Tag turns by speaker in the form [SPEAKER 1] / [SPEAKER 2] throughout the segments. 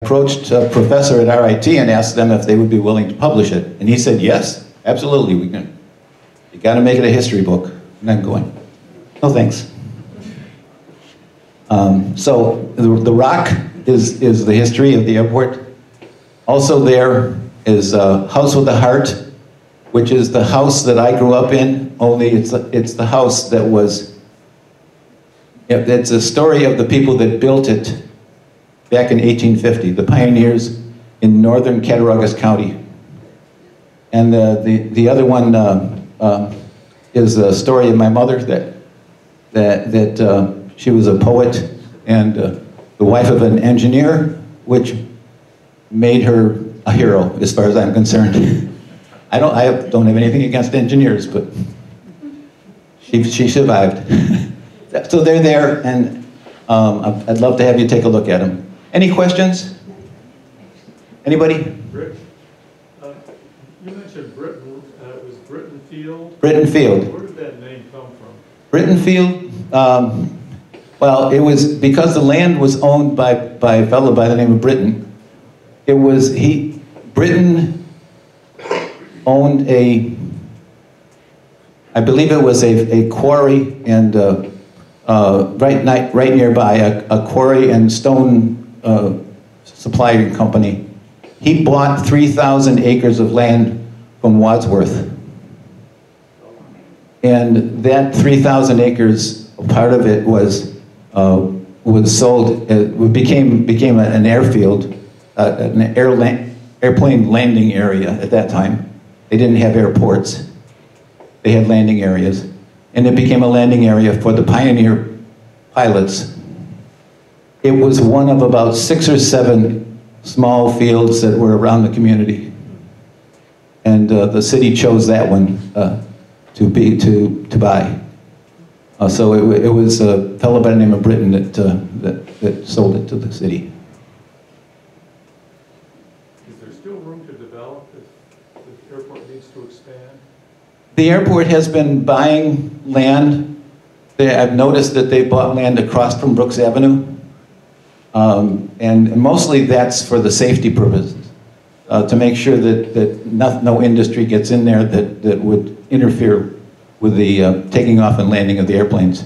[SPEAKER 1] approached a professor at RIT and asked them if they would be willing to publish it. And he said, yes, absolutely, we can. You got to make it a history book. And I'm going, no thanks. So the rock is the history of the airport. Also there is House with a Heart, which is the house that I grew up in, only it's the house that was, it's a story of the people that built it back in 1850, the pioneers in northern Cattaraugus County. And the other one is the story of my mother, that she was a poet and the wife of an engineer, which made her a hero, as far as I'm concerned. I don't have anything against engineers, but she survived. So they're there, and I'd love to have you take a look at them. Any questions? Anybody?
[SPEAKER 2] Rick, you mentioned Britton. It was Britton Field.
[SPEAKER 1] Britton Field.
[SPEAKER 2] Where did that name come from?
[SPEAKER 1] Britton Field. Well, it was because the land was owned by a fellow by the name of Britton. It was Britton owned I believe it was a quarry, and right nearby a quarry and stone supply company. He bought 3,000 acres of land from Wadsworth. And that 3,000 acres, part of it was sold, it became an airfield, an airplane landing area at that time. They didn't have airports. They had landing areas. And it became a landing area for the pioneer pilots. It was one of about 6 or 7 small fields that were around the community. And the city chose that one to buy. So it was a fellow by the name of Britton that sold it to the city.
[SPEAKER 2] Is there still room to develop if the airport needs to expand?
[SPEAKER 1] The airport has been buying land. I've noticed that they bought land across from Brooks Avenue. And mostly that's for the safety purposes, to make sure that no industry gets in there that would interfere with the taking off and landing of the airplanes.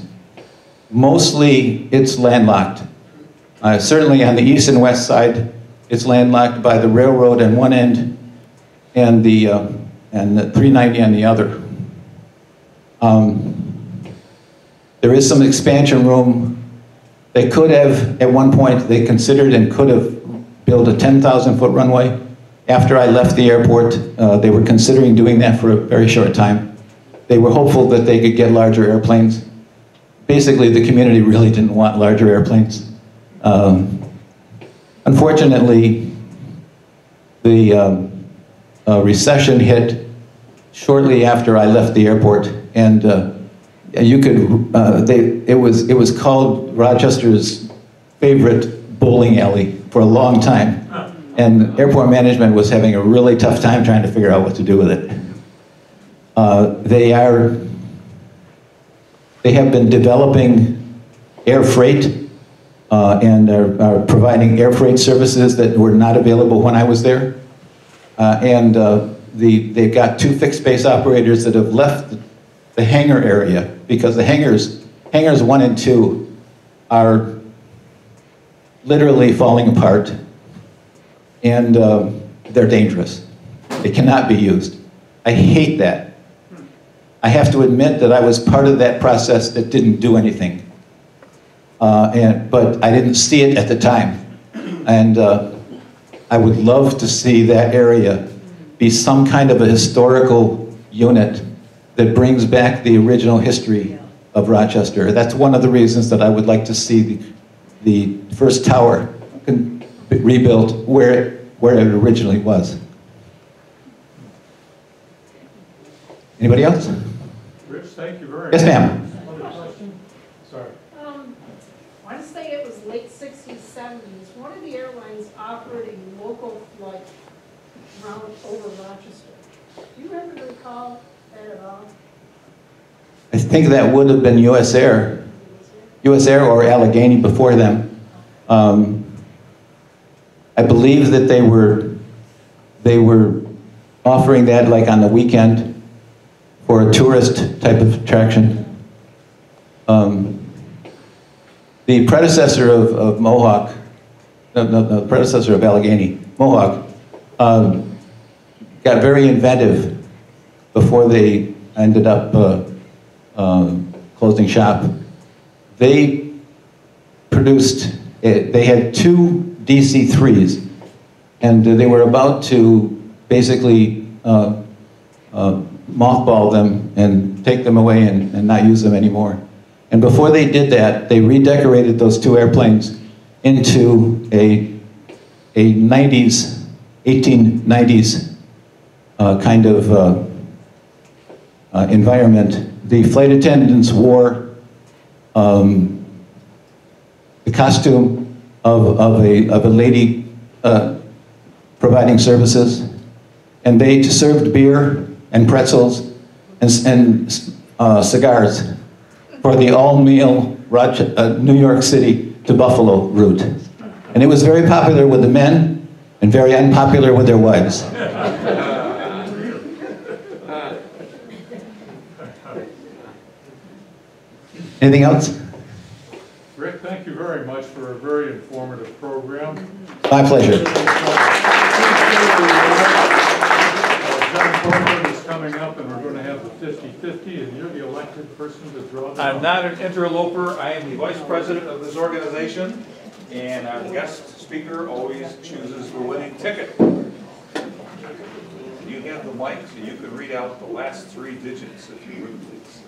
[SPEAKER 1] Mostly it's landlocked. Certainly on the east and west side, it's landlocked by the railroad on one end and the 390 on the other. There is some expansion room. They could have, at one point, they considered and could have built a 10,000-foot runway. After I left the airport, they were considering doing that for a very short time. They were hopeful that they could get larger airplanes. Basically, the community really didn't want larger airplanes. Unfortunately, the recession hit shortly after I left the airport, and you could, it was called Rochester's favorite bowling alley for a long time. And airport management was having a really tough time trying to figure out what to do with it. They have been developing air freight and are providing air freight services that were not available when I was there. They've got 2 fixed base operators that have left the hangar area, because the hangars 1 and 2 are literally falling apart, and they're dangerous. They cannot be used. I hate that. I have to admit that I was part of that process that didn't do anything. But I didn't see it at the time. And I would love to see that area be some kind of a historical unit that brings back the original history of Rochester. That's one of the reasons that I would like to see the first tower rebuilt where it originally was. Anybody else?
[SPEAKER 2] Rich, thank you very much.
[SPEAKER 1] Yes, ma'am.
[SPEAKER 2] Another question? Sorry.
[SPEAKER 3] I want to say it was late 60s, 70s. One of the airlines offered a local flight around over Rochester. Do you ever recall that at all?
[SPEAKER 1] I think that would have been US Air. US Air or Allegheny before them. I believe that they were offering that like on the weekend for a tourist type of attraction. The predecessor of Mohawk, the predecessor of Allegheny, Mohawk, got very inventive before they ended up closing shop. They produced, they had two DC-3s, and they were about to basically mothball them and take them away and not use them anymore. And before they did that, they redecorated those two airplanes into a 90s, 1890s kind of environment. The flight attendants wore the costume of a lady providing services, and they served beer and pretzels and cigars for the all-meal New York City to Buffalo route. And it was very popular with the men and very unpopular with their wives. Anything else?
[SPEAKER 2] Rick, thank you very much for a very informative program.
[SPEAKER 1] My pleasure.
[SPEAKER 2] John Corbin is coming up, and we're going to have the 50-50, and you're the elected person to draw the
[SPEAKER 4] I'm not an interloper. I am the vice president of this organization, and our guest speaker always chooses the winning ticket. You have the mic, so you can read out the last 3 digits, if you would, please.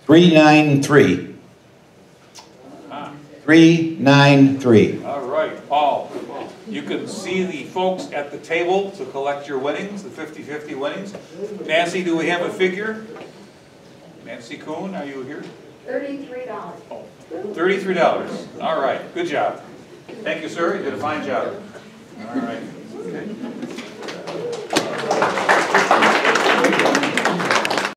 [SPEAKER 1] 393. 393.
[SPEAKER 4] All right, Paul. You can see the folks at the table to collect your winnings, the 50-50 winnings. Nancy, do we have a figure? Nancy Kuhn, are you here?
[SPEAKER 5] $33.
[SPEAKER 4] Oh, $33. All right, good job. Thank you, sir. You did a fine job. All right. Okay.